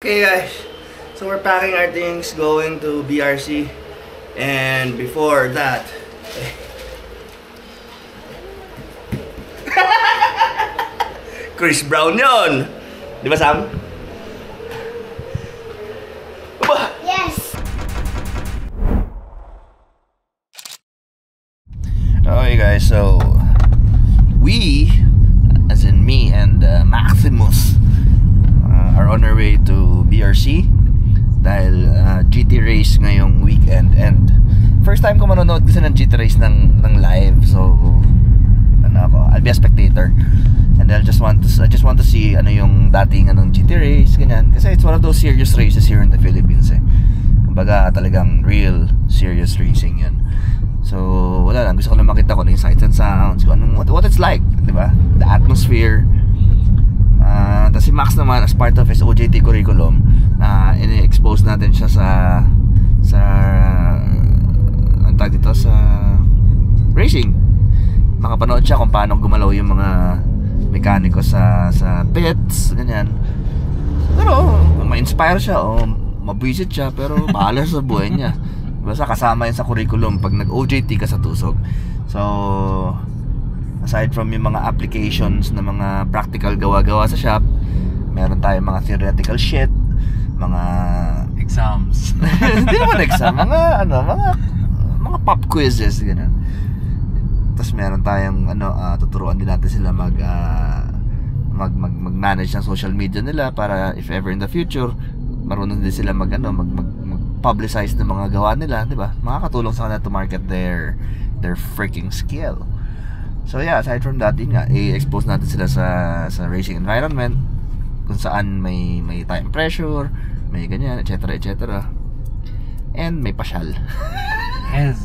Okay guys, so we're packing our things going to BRC. And before that, Chris Brown yun! Di ba Sam? Aba! Yes! Okay guys, so we, as in me and Maximus, are on our way to BRC dahil GT race ngayong weekend, and first time ko manonood kasi ng GT race ng live, so ano ako, I'll be a spectator and I just want to see ano yung dating anong GT race ganyan, kasi it's one of those serious races here in the Philippines kumbaga talagang real serious racing yun. So wala lang, gusto ko lang makita ko yung sights and sounds, kung anong, what it's like, di ba? The atmosphere. Tapos si Max naman, as part of his OJT curriculum, ini-expose natin siya sa ang tawag dito, sa racing. Makapanood siya kung paano gumalaw yung mga mekaniko sa pits, ganyan. Pero ma-inspire siya o mabwisit siya, pero bahala sa buhay niya. Basta kasama yun sa curriculum pag nag-OJT ka sa Tusog. So aside from yung mga applications na mga practical gawa-gawa sa shop, meron tayong mga theoretical shit, mga exams. Hindi naman exam, mga mga pop quizzes ganun. Tapos meron tayong tuturuan din natin sila mag-manage ng social media nila para if ever in the future marunong din sila mag-publicize ng mga gawa nila, di ba? Makakatulong sa kanila to market their freaking skill. So yeah, aside from that, yun nga, i-expose natin sila sa racing environment, kung saan may time pressure, may ganyan, etc. etc. And may pasyal. Yes.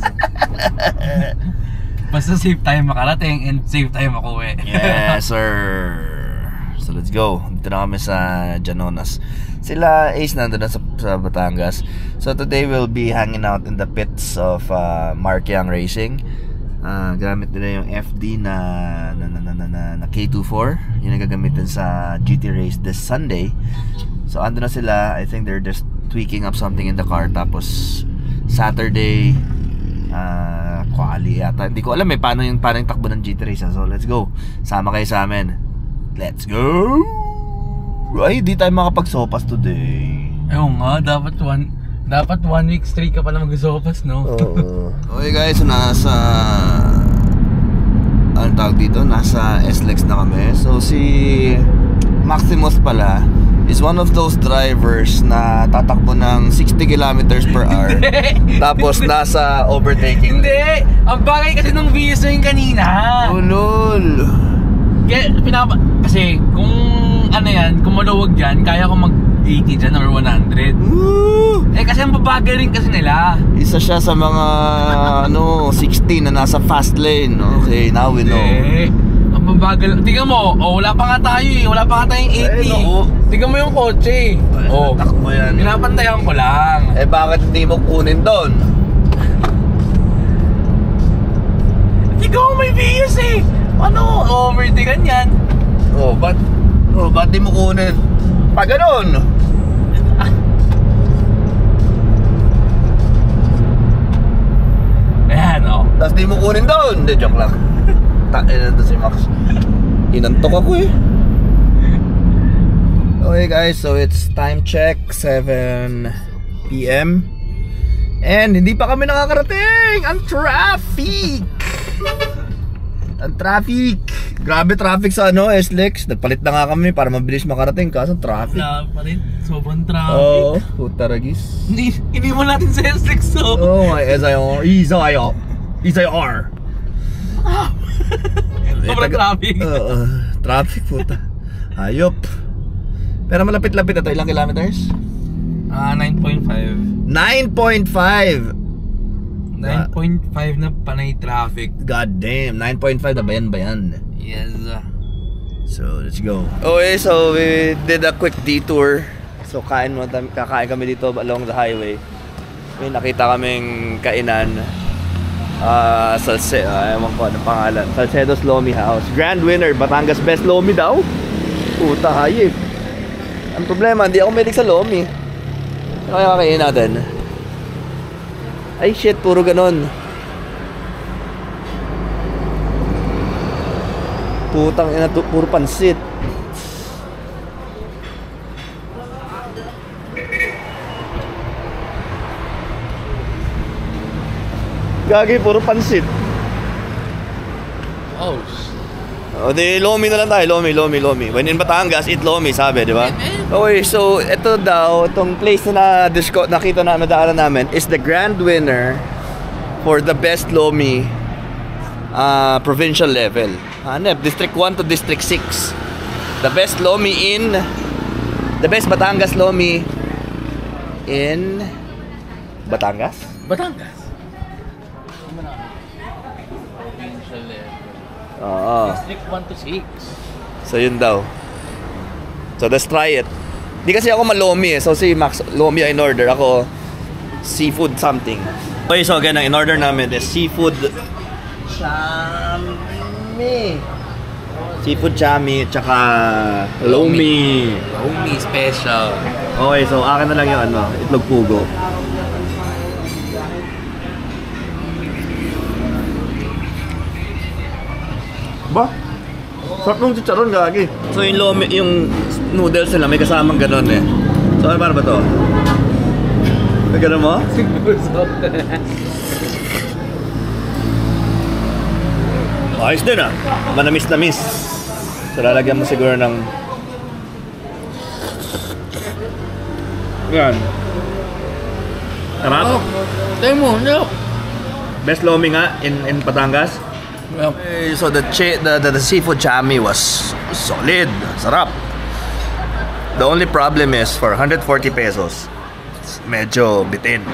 Basta safe tayo makarating and safe tayo makuwi. Yes sir. So let's go. Dito na kami sa Janonas. Sila Ace nandun na sa Batangas. So today we'll be hanging out in the pits of Mark Yang Racing. Gamit nila yung FD na K24. Yung nagagamitin sa GT race this Sunday. So ando na sila. I think they're just tweaking up something in the car. Tapos Saturday quali yata. Hindi ko alam paano yung takbo ng GT race. So let's go. Sama kayo sa amin. Let's go. Ay, di tayo makapagsopas today. Ayun nga, dapat one week straight ka pala mag-sopas, no? Okay guys, so nasa ano tawag dito? Nasa SLEX na kami. So si Maximus pala is one of those drivers na tatakbo ng 60 kilometers per hour. Tapos nasa overtaking. Hindi! Ang bagay kasi nung videos na yun kanina. Oh lol. Kasi kung ano yan, kung maluwag yan, kaya ko mag-80 dyan or 100. Woo! Kasi ang babagal rin kasi nila. Isa siya sa mga 16 na nasa fast lane. Okay, now we know. Ang babagal. Tingnan mo, wala pa nga tayo wala pa nga tayong 80. Tingnan mo yung kotse. Takbo yan. Pinapantayan ko lang. Bakit hindi mo kunin doon? Tingnan mo, may views Ano, overtaken yan. Ba't di mo kunin? Pag ganun. Ayan, Tapos di mo kunin doon. Hindi, joke lang. Takin na si Max. Inantok ako Okay guys, so it's time check 7 PM. And hindi pa kami nakakarating. Ang traffic. Grabe traffic sa SLEX. Nagpalit na nga kami para mabilis makarating. Kaso traffic. Wala pa rin. Sobrang traffic. Puta ragis. Hindi mo natin sa SLEX my SIR. Sobrang traffic. Traffic puta. Hayop. Pero malapit-lapit na to. Ilang kilometers? 9.5. 9.5 na panay traffic. God damn, 9.5 na bayan. Yes. So, let's go. Okay, so we did a quick detour. So, kakain kami dito along the highway. May nakita kaming kainan. Ewan ko anong pangalan. Salcedo's Lomi House. Grand winner, Batangas Best Lomi daw. Puta hayip. Ang problema, hindi ako medic sa Lomi. Ano kaya kakainin natin? Ay shit, puro ganon. Putang ina, puro pansit. Gagi, puro pansit. Oh, O di Lomi na lang tayo, Lomi. When in Batangas, eat Lomi, sabi, di ba? Okay, so ito daw, itong place na nakita na nadaanan namin is the grand winner for the best Lomi provincial level. Hanep, District 1 to District 6. The best Batangas Lomi in Batangas? Batangas. Oo. District 1 to 6. So yun daw. So let's try it. Di kasi ako malomi eh. So si Max Lomi in order. Ako seafood something. Okay, so again, ang in order namin is seafood chami. Seafood chami tsaka Lomi. Lomi special. Okay, so akin na lang yung itlog pugo. Ba? Sarap nung chicharon, gagi. So yung Lomi, yung noodles nila may kasamang ganon eh. So ano para ba to? May ganon mo? Ayos din ah. Manamis-namis. So lalagyan mo siguro ng... Yan. Sarap? Tayo mo, no. Best Lomi nga in Batangas. Okay, so the seafood chami was solid, sarap. The only problem is for 140 pesos, it's medyo bitin.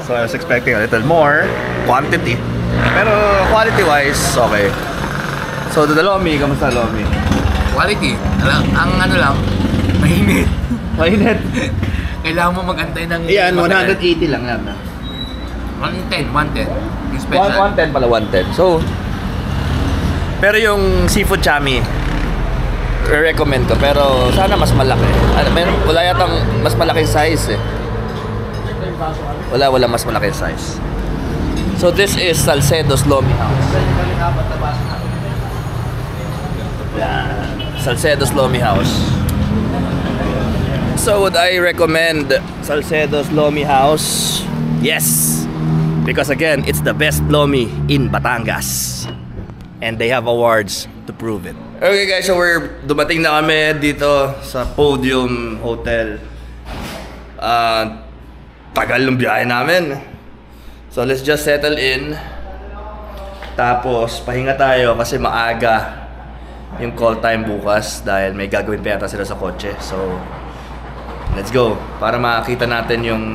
So I was expecting a little more quantity, pero quality-wise, okay. So the Lomi, kamusta Lomi? Quality. Ang ano lang, mainit. Mainit. Kailangan mo mag-antay ng... Yan, 180 lang yan. 110. Yung special. 110 pala, 110. So, pero yung seafood chami, recommend ko. Pero sana mas malaki. Wala yatang mas malaking size eh. Wala mas malaking size. So this is Salcedo's Lomi House. Yeah. Salcedo's Lomi House. So would I recommend Salcedo's Lomi House? Yes. Because again, it's the best Lomi in Batangas. And they have awards to prove it. Okay guys, so dumating na kami dito sa Podium Hotel. Tagal ng biyahe namin. So let's just settle in. Tapos pahinga tayo kasi maaga yung call time bukas dahil may gagawin pa yata sila sa kotse. So let's go para makita natin yung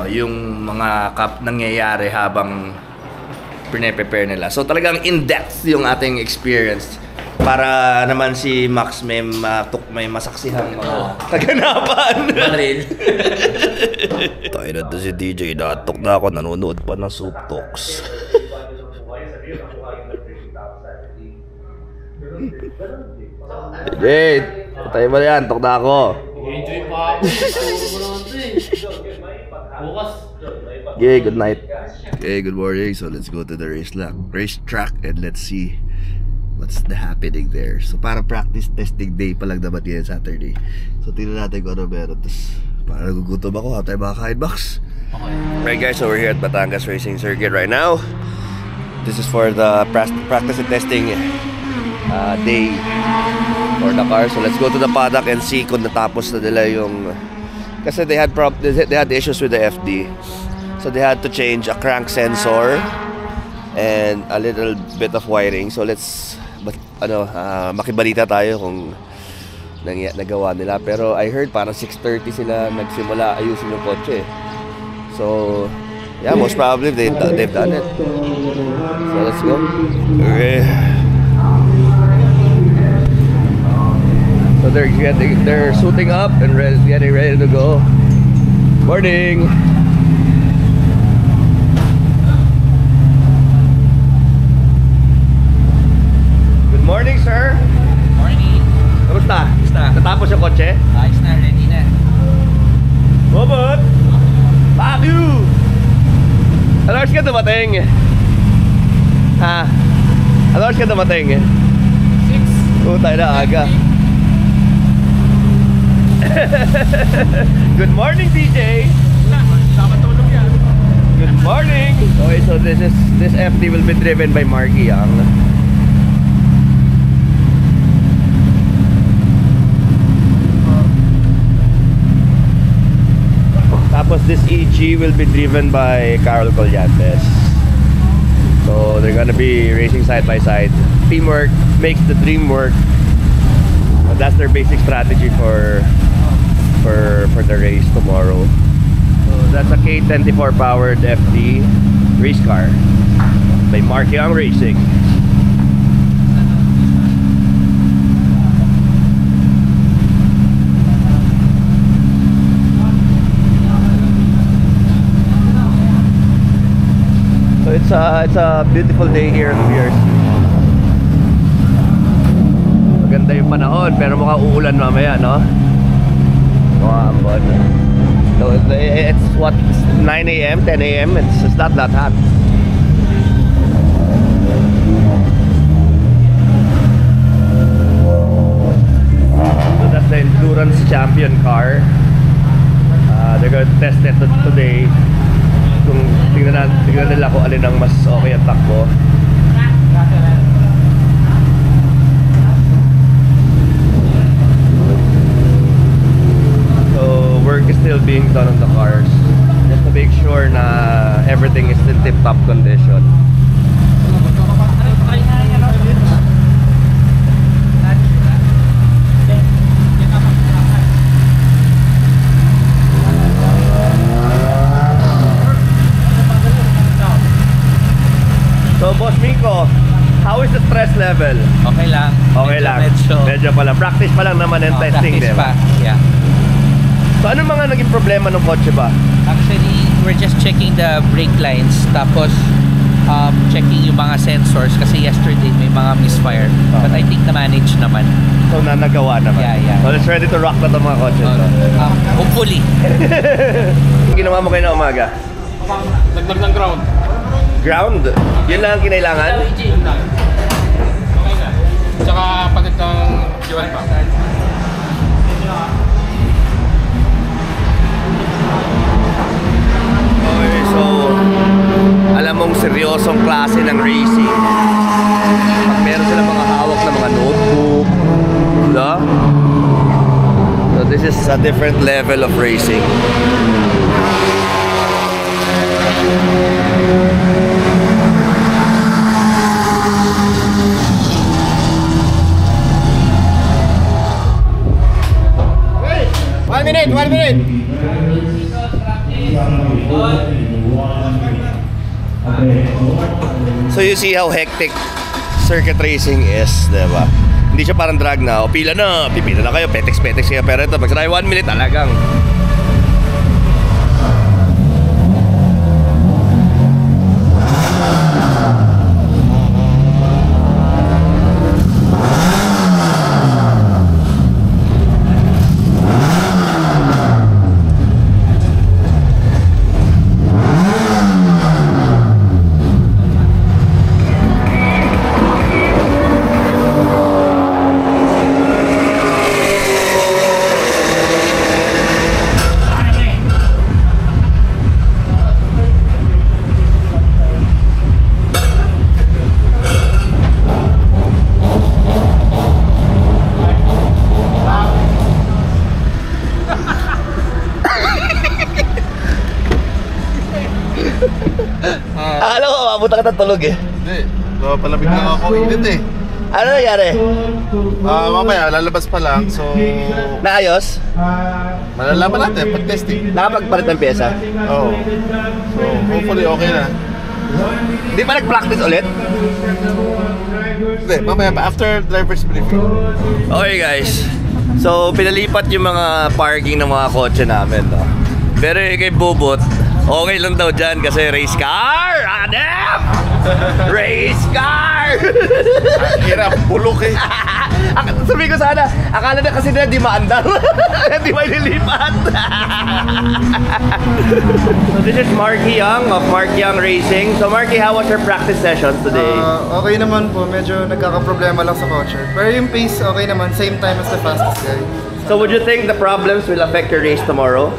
yung mga nangyayari habang prepare nila. So talagang in-depth yung ating experience para naman si Max may masaksihan mga kaganapan. Baril. Tayo na to si DJ, natok na ako, nanonood pa ng Soup Talks. DJ, tayo ba yan? Tok na ako. Enjoy pa ako. Bukas. Okay, good night. Okay, good morning. So let's go to the racetrack and let's see what's the happening there. So para practice testing day pa lang dapat yan Saturday. So tingnan natin kung ano meron. Tapos para nagugutom ako, tayo makakain box. Okay. Right guys, so we're here at Batangas Racing Circuit right now. This is for the practice and testing day for the car. So let's go to the paddock and see kung natapos na nila yung... Kasi they had issues with the FD. So they had to change a crank sensor and a little bit of wiring. So let's makibalita tayo kung nagawa nila. Pero I heard parang 6:30 sila nagsimula ayusin yung kotse. So yeah, most probably they've done it. So let's go. Okay. So they're suiting up and getting ready to go. Morning. Good morning, sir. Morning. Kamusta? kotse? Ayos na, ready na. Bobot! Fuck you! Ano oras ka dumating? Ha? Ano oras ka dumating? 6. Tayo na aga. Good morning, DJ! Dapat tulog yan. Good morning! Okay, so this FD will be driven by Marky Young. Tapos this EG will be driven by Carol Collantes. So they're gonna be racing side by side. Teamwork makes the dream work. That's their basic strategy for the race tomorrow. So that's a K24 powered FD race car by Mark Young Racing. So it's a beautiful day here in BRC. Maganda yung panahon pero mukhang uulan mamaya, no? So it's what, 9 a.m., 10 a.m. It's not that hot. So that's the Endurance Champion car. They're going to test it today. Kung tingnan nila kung alin ang mas okay at takbo. Work is still being done on the cars just to make sure na everything is in tip-top condition. So Boss Miko, how is the stress level? Okay lang. Okay lang. Medyo pala. Practice pa lang naman and testing, practice diba? pa. Yeah. So ano mga naging problema ng kotse ba? Actually, we're just checking the brake lines. Tapos, checking yung mga sensors. Kasi yesterday, may mga misfire. But I think na-manage naman. So nagawa naman? Yeah. So let's ready to rock na itong mga kotse. Hopefully. Yung ginawa mo kayo na umaga? Dagdag ng ground. Ground? Yun lang ang kinailangan? Okay na. Tsaka patit ng fuel pa. Okay, so alam mong seryosong klase ng racing. Pag meron sila mga hawak na mga notebook, diba? So this is a different level of racing. One minute. So you see how hectic circuit racing is, diba? Hindi siya parang drag na, o pila na, pipila na kayo, petex kayo. Pero ito, pag sanay 1 minute, talagang akala ko mabuta ka ng tulog eh. Hindi, palamig lang ako, init eh. Ano nangyari? Mamaya, lalabas pa lang, so Naayos? malalaman natin pag testing. Nakapagpalit ng pyesa? Oo. So, hopefully okay na. Hindi pa nag-practice ulit? Hindi, mamaya pa, after driver's briefing. Okay guys, so pinalipat yung mga parking ng mga kotse namin, no? Pero kay Bobot, Okay lang daw dyan kasi race car! Adam! Race car! Hirap, bulok eh. Sabi ko sana, akala na kasi na di maandar. Di may nilipat. So this is Marky Young of Marky Young Racing. So Marky, how was your practice sessions today? Okay naman po, medyo nagkakaproblema lang sa kotse. Pero yung pace, okay naman, same time as the fastest guy. So would you think the problems will affect your race tomorrow?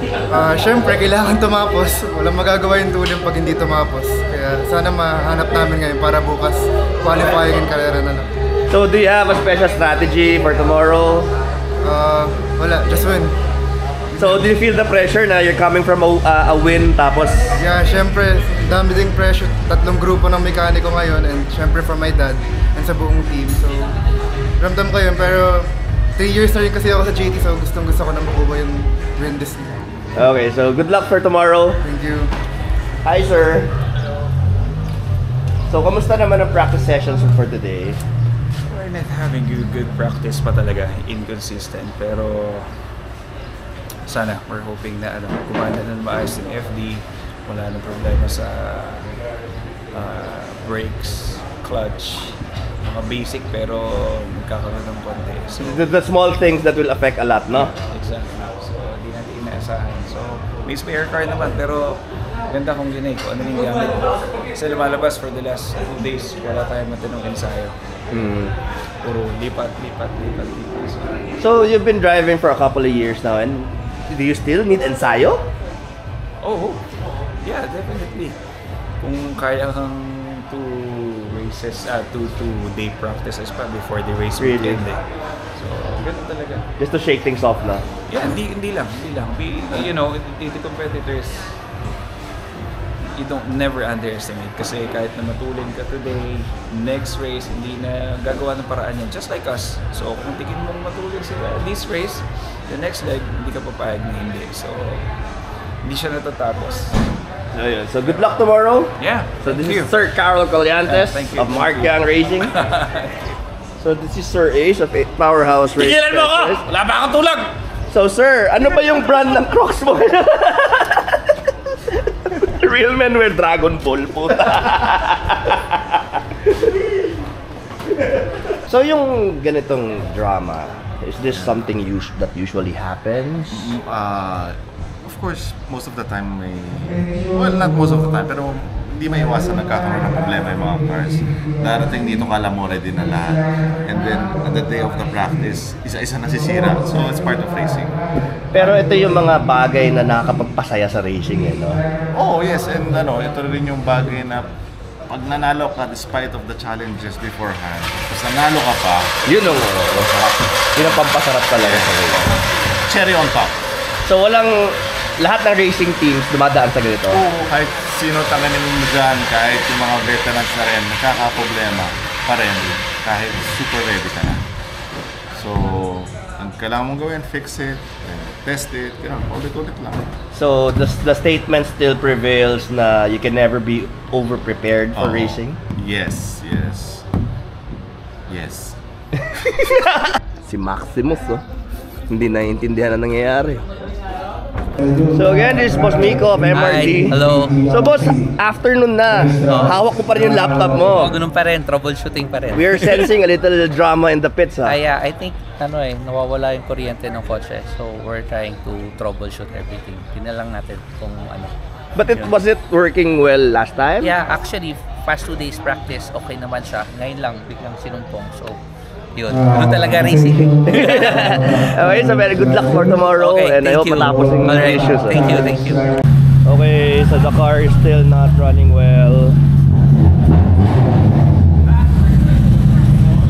Siyempre, kailangan tumapos. Walang magagawa yung tulim pag hindi tumapos. Kaya sana mahanap namin ngayon para bukas qualifying and karera na lang. So do you have a special strategy for tomorrow? Wala, just win. So do you feel the pressure na you're coming from a win tapos? Yeah, siyempre, dami ding pressure. 3 grupo ng mekaniko ngayon and siyempre from my dad and sa buong team. So, ramdam ko yun pero 3 years na rin kasi ako sa GT, so gusto ko na makuha yung win this year. Okay, so good luck for tomorrow. Thank you. Hi, sir. So, kamusta naman ang practice sessions for today? We're not having good practice pa talaga, inconsistent. Pero sana, we're hoping na kumanda na maayos yung FD. Wala nang problema sa brakes, clutch. Mga basic pero magkakaroon ng konti. So, The small things that will affect a lot, no? exactly. So, di natin inaasahan. So, may spare car naman pero ganda kung ginay ko ano yung gamit. Kasi lumalabas for the last 2 days, wala tayong matinong ensayo. Puro lipat. So, you've been driving for a couple of years now and do you still need ensayo? Oh, yeah, definitely. Kung kaya kang 2 races, 2 day practices pa before the race Really? weekend eh. So, ganun talaga. Just to shake things off na? Yeah, hindi lang. You know, the competitors, you don't never underestimate kasi kahit na matulin ka today, next race, hindi na gagawa ng paraan yan. Just like us. So, kung tingin mong matulin sila this race, the next leg, hindi ka papayag na hindi. So, hindi siya natatapos. Ayun. So, good luck tomorrow. Yeah. So, this is Sir Carol Colliantes thank you. of Marky Young Racing. So, this is Sir Ace of Powerhouse Racing. Tigilan mo ako! Wala pa akong tulog! So, sir, ano ba yung brand ng Crocs mo? Real men wear Dragon Ball, puta. So, yung ganitong drama, is this something that usually happens? Of course, most of the time well, not most of the time, pero hindi maiwasan nagkakaroon ng problema yung mga cars. Darating dito, kala mo ready na lahat. And then, on the day of the practice, isa-isa nasisira. So, it's part of racing. Pero ito yung mga bagay na nakakapagpasaya sa racing, eh, no? Oh, yes. And ito rin yung bagay na pag nanalo ka despite of the challenges beforehand, tapos nanalo ka pa, Yun ang pampasarap talaga sa racing. cherry on top. So, lahat ng racing teams dumadaan sa ganito? Oo, kahit sino tanganin mo dyan, kahit yung mga veterans na rin, nakakaproblema pa rin kahit super ready ka na. So, ang kailangan mong gawin, fix it, test it, ulit-ulit lang. So, the statement still prevails na you can never be over-prepared for racing? Yes. Si Maximus, oh. Hindi naiintindihan na nangyayari. So again, this is Boss Miko of MRT. Hi, hello. So boss, afternoon na. Hawak ko pa rin yung laptop mo. Ganun pa rin, troubleshooting pa rin. We are sensing a little drama in the pits, ha? I think, nawawala yung kuryente ng kotse. So, we're trying to troubleshoot everything. Tinalang natin kung ano. But was it working well last time? Yeah, actually, past 2 days practice, okay naman siya. Ngayon lang, biglang sinumpong. So, yun. Doon talaga racing. Okay, so very good luck for tomorrow. Okay, And I hope matapos yung Alright, issues. thank you. Okay, so the car is still not running well.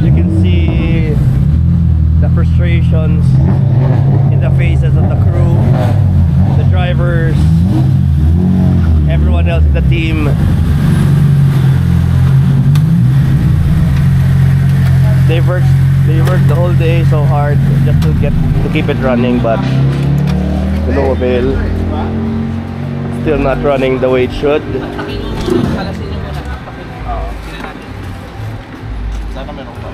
You can see the frustrations in the faces of the crew, the drivers, everyone else in the team. They worked the whole day so hard just to keep it running, but to no avail. Still not running the way it should. Sana meron pa.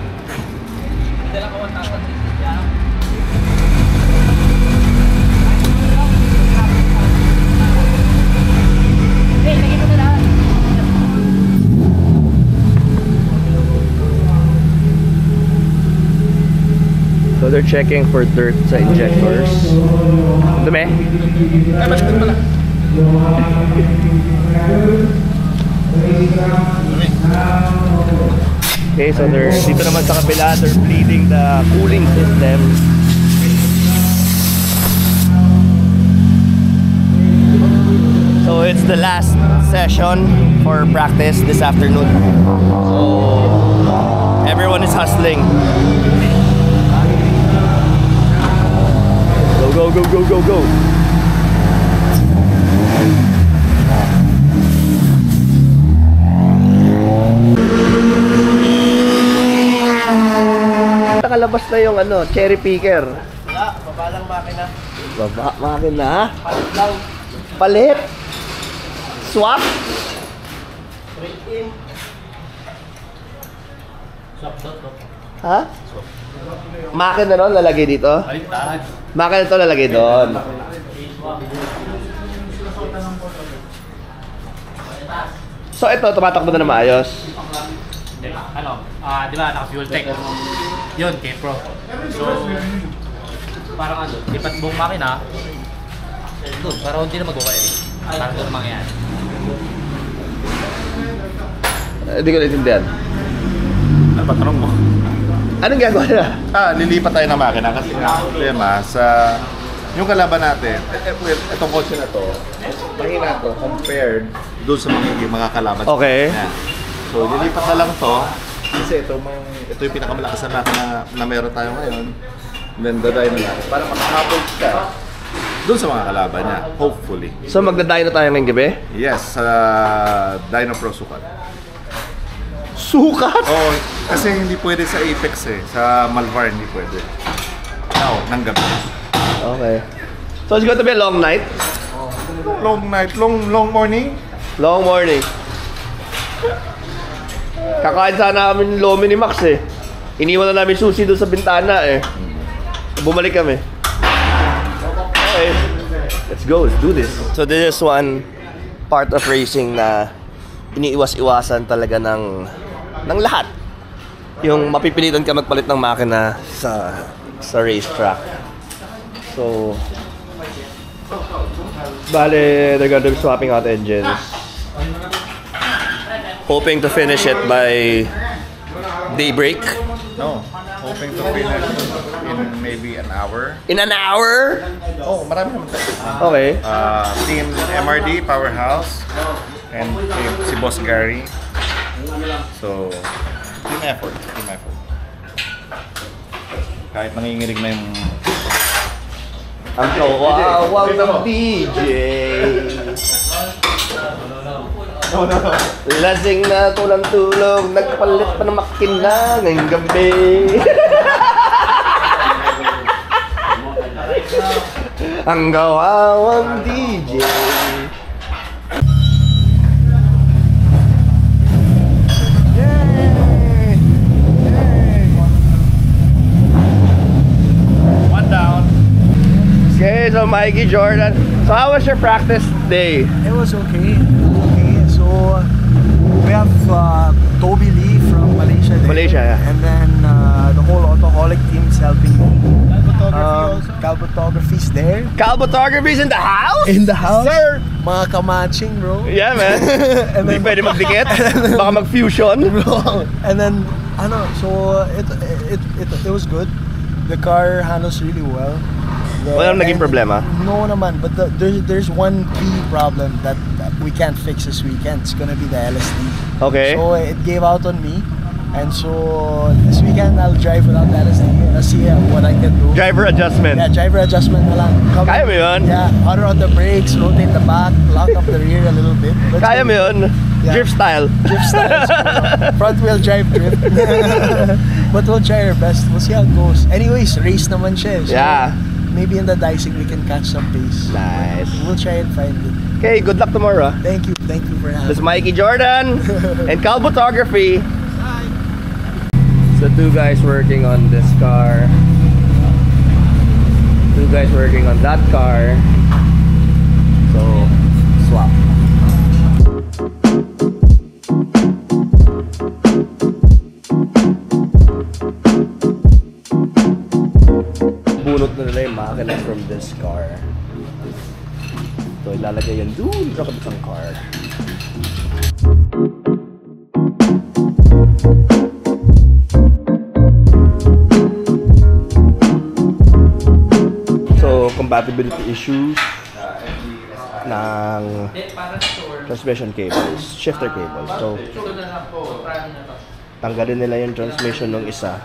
checking for dirt sa injectors. Dumi? Ay, mas good pala. Okay, so dito naman sa kabila, they're bleeding the cooling system. So it's the last session for practice this afternoon. So everyone is hustling. Go, go, go, go, go, go. Nakalabas na yung ano, cherry picker. Wala, baba lang makina. Baba, makina. Palit lang. Palit. Swap. Straight in. Swap dot. Ha? Makina nun lalagay dito? Baliktad. Makina to lalagay doon. So ito, tumatakbo na maayos. Ano, di ba, naka-fuel tank. Yun, K-Pro. So, parang ano, lipat buong makina, doon, parang hindi na mag-wiring. Parang doon mangyayari. Hindi ko naintindihan. Ano ba tanong mo? Anong gagawa na? Lilipat tayo ng makina kasi ang problema sa yung kalaban natin, itong kotse na to, mahina to compared doon sa mga kalaban. Okay. Yan. So, lilipat na lang to kasi ito yung pinakamalakas na makina na meron tayo ngayon. And then, daday na natin para makahabol siya doon sa mga kalaban niya, hopefully. So magdadayo na tayo ngayong gabi? Yes, sa Dyno Pro Sukat. Sukat? Oo, kasi hindi pwede sa Apex eh. Sa Malvar hindi pwede. Now, ng gabi. Okay. So it's going to be a long night? Long night, long morning. Long morning. Kakain sana kami ng lomi ni Max eh. Iniwan na namin sushi doon sa bintana eh. Bumalik kami. Okay. Let's go, let's do this. So this is one part of racing na iniiwas-iwasan talaga ng lahat. Yung mapipilitan ka magpalit ng makina sa racetrack. So bale, they're gonna be swapping out engines. Hoping to finish it by daybreak. No, hoping to finish in maybe an hour. In an hour? Oh, marami naman tayo. Okay. Team MRD, Powerhouse, and team si Boss Gary. So, team effort. Kahit nanginginig na yung... Ang kawawang ng DJ. No. Lasing na tulang-tulog, nagpalit pa ng makina ngayong gabi. Ang kawawang DJ. One down. Okay, so Mikey Jordan. So how was your practice day? It was okay. So we have Toby Lee from Malaysia there. Malaysia, yeah. And then the whole Autoholic team is helping me. Calphotography's there. Calphotography's in the house? In the house. Sir! Mga kamatching, bro. Yeah, man. Hindi pwede magdikit. Baka mag-fusion. And then, so it was good. The car handles really well. Walang naging problema? No naman, but there's one key problem that we can't fix this weekend. It's gonna be the LSD. Okay. So it gave out on me, and so this weekend I'll drive without the LSD and see what I can do. Driver adjustment. Yeah, driver adjustment na lang. Kaya mo yun? Yeah, order on the brakes, rotate the back, lock up the rear a little bit. Let's Kaya go. mo yun? Yeah. Drift style. Drift style. Front wheel drive drift. But we'll try our best. We'll see how it goes. Anyways, race naman siya. So Yeah. maybe in the dicing we can catch some pace. Nice. We'll try and find it. Okay, good luck tomorrow. Thank you for having This is me. Mikey Jordan and Calphotography. So two guys working on this car. Two guys working on that car. So swap. makina from this car. So ilalagay yan doon sa kabilang car. So compatibility issues ng transmission cables, shifter cable. So tanggalin nila yung transmission ng isa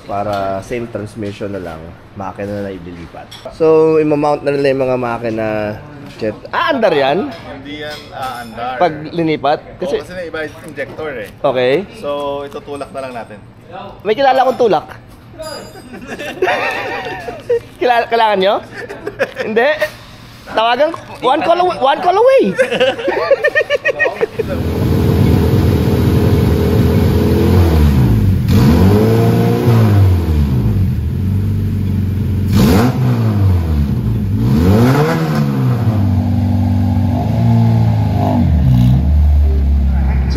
para same transmission na lang, makina na ililipat. So imamount na nila yung mga makina. Andar yan? Hindi yan andar. Pag linipat? Kasi na iba yung injector eh. Okay. So itutulak na lang natin. May kilala akong tulak. Kailangan nyo? Hindi. Tawagan, one call away.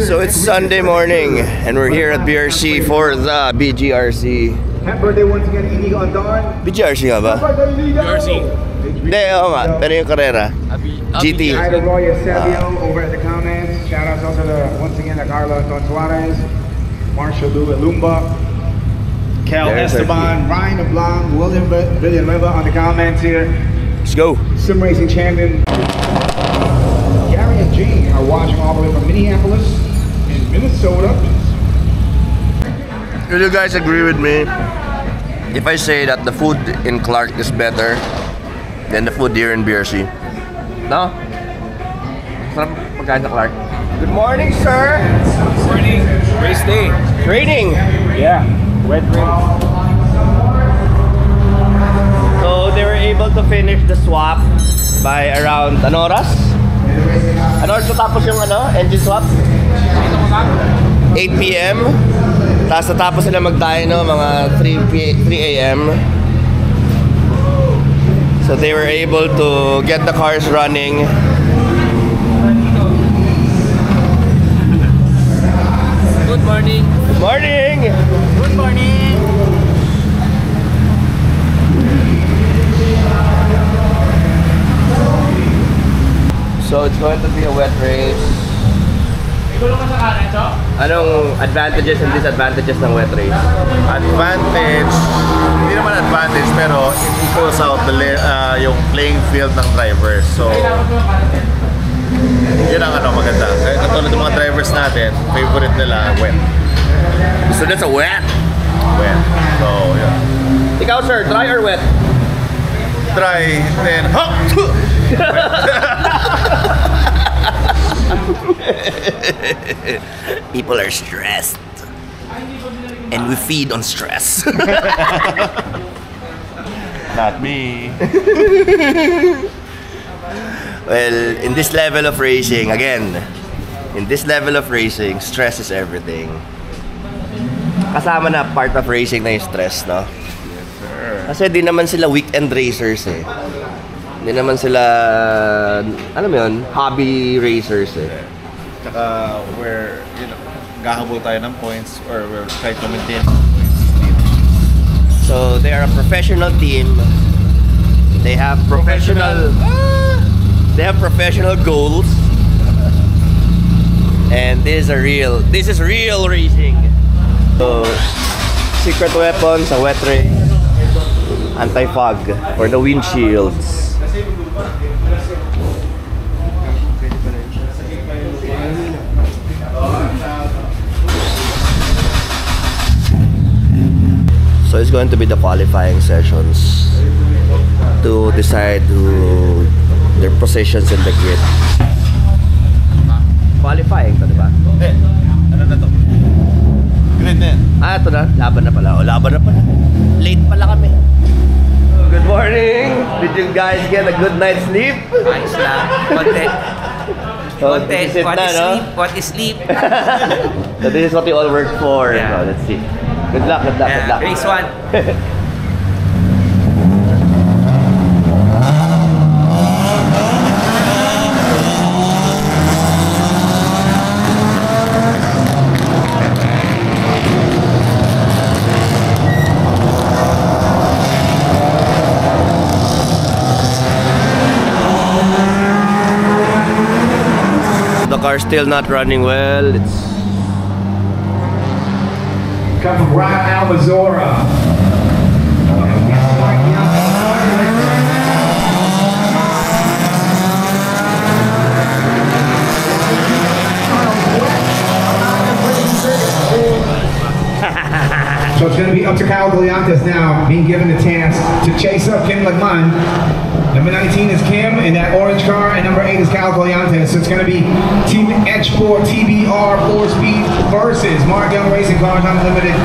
So it's Sunday morning and we're here at BRC for the BGRC. Happy birthday once again, Inigo Andon. BGRC nga ba? BRC. Hindi, oo nga. Pero yung karera. GT. Hi to Roy Eusebio over at the comments. Shout out also to, once again, to Carlos Don Suarez, Marshall Lou Lumba, Kel There's Esteban, Ryan LeBlanc, William Villanueva on the comments here. Let's go. Sim Racing Champion. Gary and Jane are watching all the way from Minneapolis in Minnesota. Will you guys agree with me if I say that the food in Clark is better than the food here in BRC? No? Sarap pagkain sa Clark. Good morning, sir! Morning. Race day. Training! Yeah. Wet race. So they were able to finish the swap by around ano oras? Ano oras tapos yung engine swap? 8 p.m. Tapos natapos sila mag-dyno mga 3 a.m. So they were able to get the cars running. Good morning. Good morning! Good morning. So it's going to be a wet race. Anong advantages and disadvantages ng wet race? Advantage, hindi naman advantage pero it equals out yung playing field ng drivers. So yun ang maganda. Katulad ng mga drivers natin, favorite nila wet. So that's a wet? Wet. So yeah. Ikaw sir, dry or wet? Dry, then People are stressed. And we feed on stress. not me. Well, in this level of racing, again, in this level of racing, stress is everything. Kasama na part of racing na yung stress, no? Yes, sir. Kasi di naman sila weekend racers eh. Di naman sila, alam mo yun, hobby racers eh. Tsaka we're, gahabol tayo ng points or we're trying to maintain points. So they are a professional team. They have professional goals. And this is real racing. So secret weapon sa wet race, anti-fog for the windshields. So it's going to be the qualifying sessions to decide their positions in the grid. Qualifying to, di ba? Ano na to? Grid na yan. Ito na. Laban na pala. Laban na pala. Late pala kami. Good morning! Did you guys get a good night's sleep? Ayos lang. Konti. Konti. Visit What na, is no? sleep? What is sleep? So this is what we all work for. Yeah. So let's see. Good luck, good luck, good luck. Race 1. car still not running well. It's Come from Ryan Almazora. So it's going to be up to Kyle Goliantes now, being given the chance to chase up Kim Lagman. Number 19 is Kim in that orange car, and number 8 is Kyle Goliantes. So it's going to be Team H4 TBR 4-speed versus Mark Young Racing Cars Unlimited.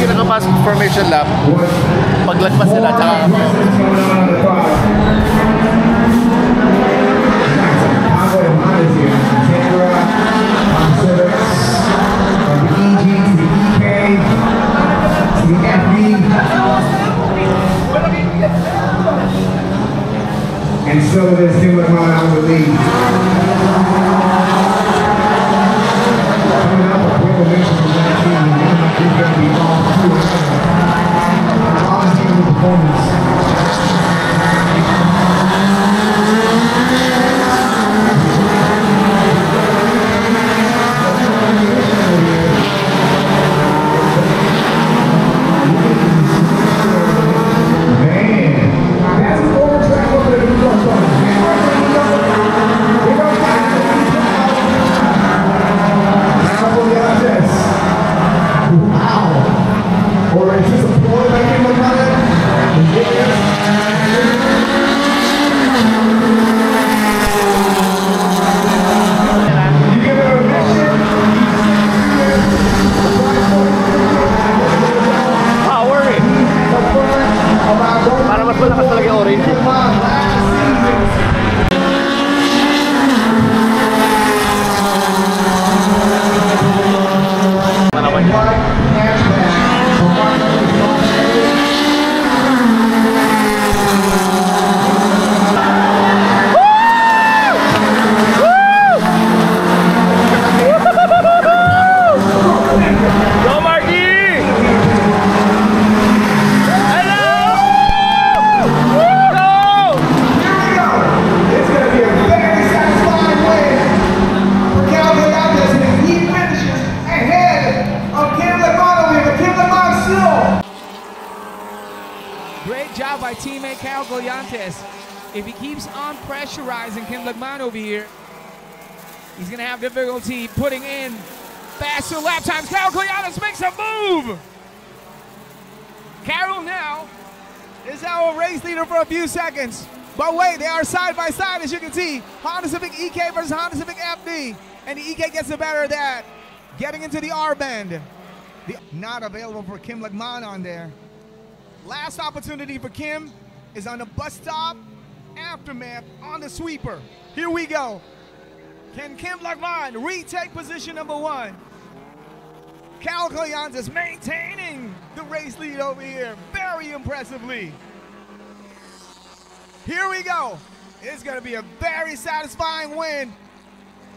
Nakapasok formation lap, paglagpas sila tsaka and so it is Tim Lagman on the lead. Coming up with Will Mitchell from that team, he's going to be all through it. Honestly, the performance. Teammate Kyle Goliantes. If he keeps on pressurizing Kim Lagman over here, he's going to have difficulty putting in faster lap times. Kyle Goliantes makes a move. Carroll now is our race leader for a few seconds. But wait, they are side by side, as you can see. Honda Civic EK versus Honda Civic FD. And the EK gets the better of that. Getting into the R-bend. Not available for Kim Lagman on there. Last opportunity for Kim is on the bus stop aftermath on the sweeper. Here we go. Can Kim Lagman retake position number 1? Kyle Goliantes maintaining the race lead over here very impressively. Here we go. It's going to be a very satisfying win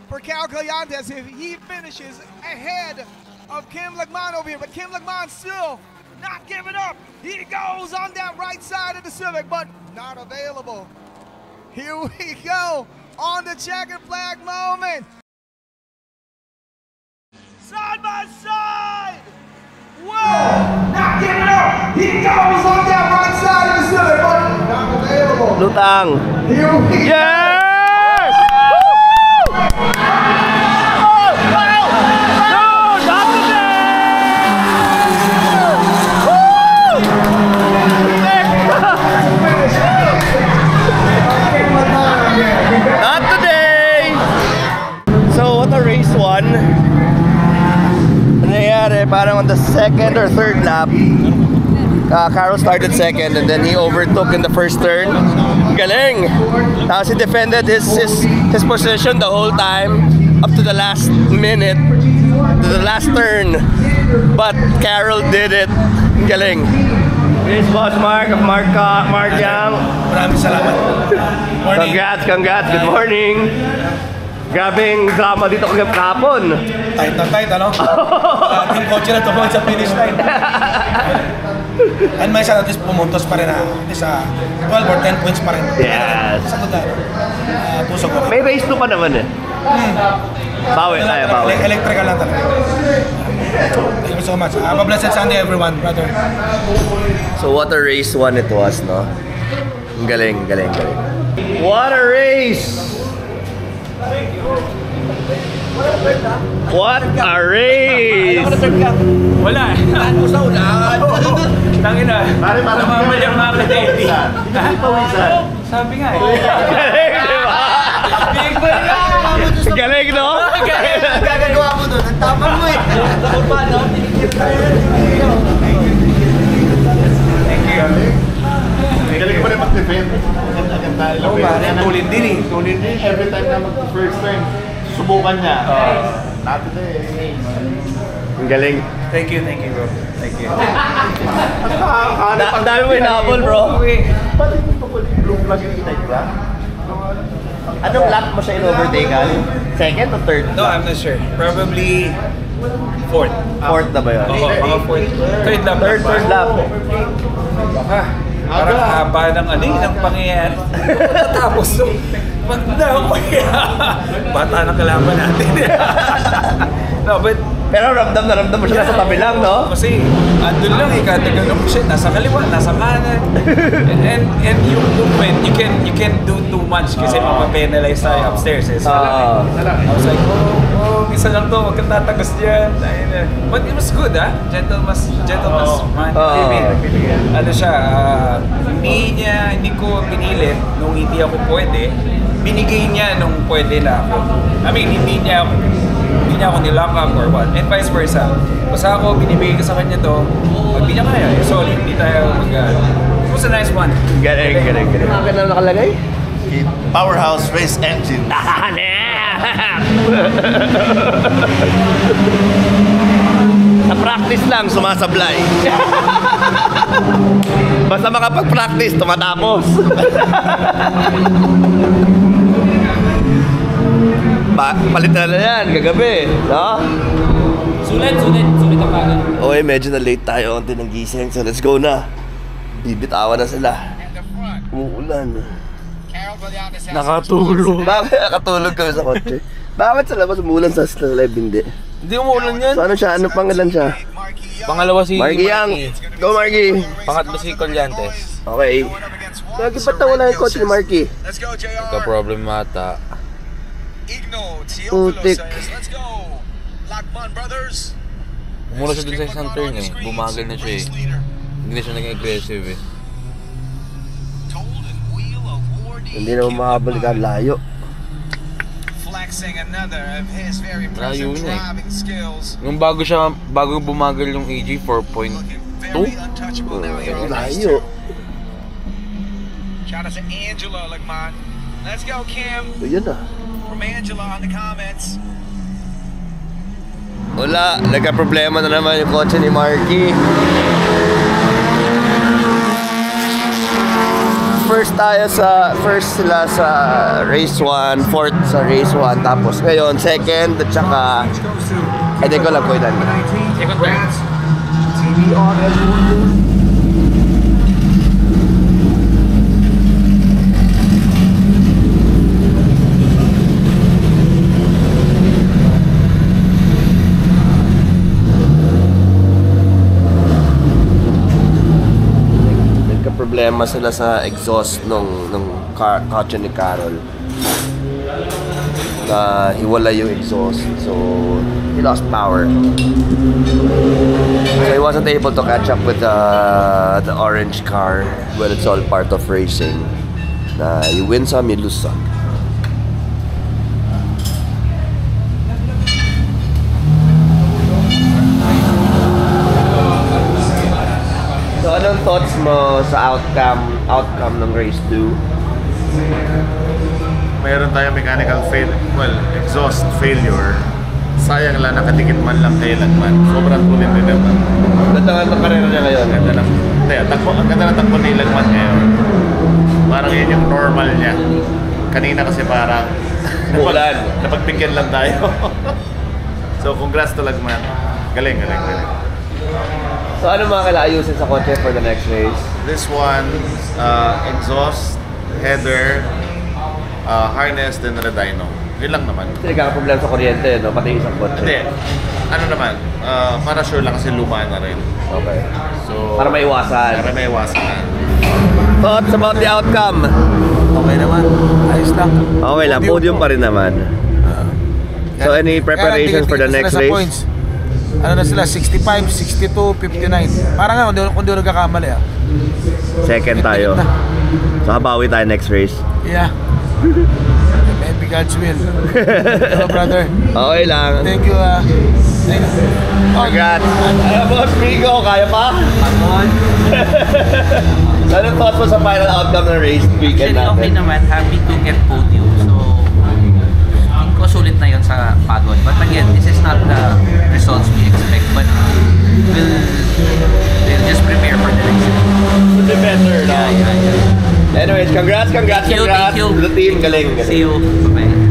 for Kyle Goliantes if he finishes ahead of Kim Lagman over here. But Kim Lagman still not giving up. He goes on that right side of the Civic, but not available. Here we go on the checkered flag moment. Side by side. Whoa! Not giving up. He goes on that right side of the Civic, but not available. Lutang. Here we go. Yes! Not today! So what a race one. Nangyayari, parang on the second or third lap, Carroll started second and then he overtook in the first turn. Galing! Tapos he defended his position the whole time up to the last minute, to the last turn. But Carroll did it. Galing. This boss Mark of Mark Young. maraming salamat. Congrats. Good morning. Grabing drama dito kahapon. Tight na tight, ano? Ating kotse na tumawag sa finish line. And may isa at least pumuntos pa rin na. At least 12 or 10 points pa rin. Yes. Sa good tusok ko. May race 2 pa naman eh. Bawi tayo, bawi. Electrical lang talaga. Thank you so much. Have a blessed Sunday everyone, brother. So what a race 1 it was, no? Galing. What a race! What a race! Wala eh. Sa ulan. Tangin na. Pare, namamalyang mga kadeti. Sabi nga eh. Galing, no? Gagagawa mo doon, ang tapang mo eh. Sa kurba, no? Galing mo rin mag-defend. Ganda. Oo ba? Tulin din eh. Tulin din. Every time na mag-first turn, subukan niya. Not today. Ang galing. Thank you, bro. Thank you. Ang dami mo inabol, bro. Ba't hindi ko po yung blue flag yung inay ka? Anong lap mo siya in-overtaken? Second o third? No, I'm not sure. Probably fourth. Fourth na ba yun? Oo, mga fourth. Third lap. Third lap. Baka. Parang haba ng ng pangyayari. Tapos so, magdaw ko bata na kalaban natin. No, but Pero ramdam mo siya nasa tabi lang, no? kasi andun lang kada ganun mo siya, nasa kaliwa, nasa kanan. And yung movement, you can do too much kasi mapapenalize tayo upstairs. So, I was like, isa lang to, wag kang tatagos dyan. But it was good, Gentleman's man. Ano siya, hindi ko pinilit nung hindi ako pwede. Binigay niya nung pwede na ako. I mean, hindi niya ako nilock up or what. And vice versa. Basta ako, binibigay ko sa kanya to. Pag di niya kaya, sorry, hindi tayo it was a nice one. Galing. Bakit na nakalagay? Powerhouse Race Engine. Sa practice lang, sumasablay. Basta makapag-practice, tumatapos. Palitan na yan, kagabi, no? Sulit ang kanan. Okay, medyo na late tayo konti ng gising, so let's go na. Bibitawan na sila. Umuulan. Nakatulog. Bakit nakatulog kami sa kotse? Bakit sa labas umuulan sa live hindi? Hindi umuulan yan. So ano siya? Ano pangalan siya? Pangalawa si Marky Yang. Go Marky. Pangatlo si Colyantes. Okay. Lagi ba't nawala yung kotse ni Marky? Nagka-problem mata. Putik. Umula siya dun sa isang turn eh. Bumagal na siya eh. Hindi na siya naging aggressive eh. Hindi na makabalik ang layo. Layo na eh. Yung bago bumagal yung AG 4.2. Layo. Shout out to Angela Lagman. Let's go, Kim. Ayun na. From Angela on the comments. Wala, nagka-problema na naman yung kotse ni Marky. First sila sa race 1, fourth sa race 1, tapos ngayon second at saka hindi ko lang po ilan. Problema sila sa exhaust nung kotse ni Carol. Hiwala yung exhaust, so he lost power. So he wasn't able to catch up with the orange car. Well, it's all part of racing. You win some, you lose some. So anong thoughts mo sa outcome ng race 2? Mayroon tayong mechanical exhaust failure. Sayang lang, nakadikit man lang kay Lagman. Sobrang kulit din naman. Ganda ng karera niya ngayon. Ang ganda ng takbo ni Lagman ngayon. Parang yun yung normal niya. Kanina kasi parang Umulan. Napagbigyan lang tayo. So, congrats to Lagman. Galing. So ano mga kailangan sa kotse for the next race? This one, exhaust, header, harness, then dyno. Yun lang naman. Kasi nagkakaproblema sa kuryente, no? Pati isang kotse. Hindi. Ano naman, para sure lang kasi luma na rin. Okay. So, Para maiwasan. Para maiwasan. Thoughts about the outcome? Okay naman. Ayos lang. Okay lang, podium pa rin naman. So any preparations for the next race? Points. Ano na sila? 65, 62, 59. Parang nga, kung di ako nagkakamali Second tayo. So habawi tayo next race. Yeah. Maybe God's will. Hello, brother. Okay lang. Thank you. Thank you. Congrats. Boss Rigo, kaya pa? Anong thoughts mo sa final outcome ng race weekend natin? Okay naman, happy to get podium. So, tingin ko sulit na yun sa pagod. But again, this is not the results we expect. But we'll just prepare for the race. Should be better, no? Yeah. Anyways, congrats Thank you. to the team. Galing. See you. Bye-bye.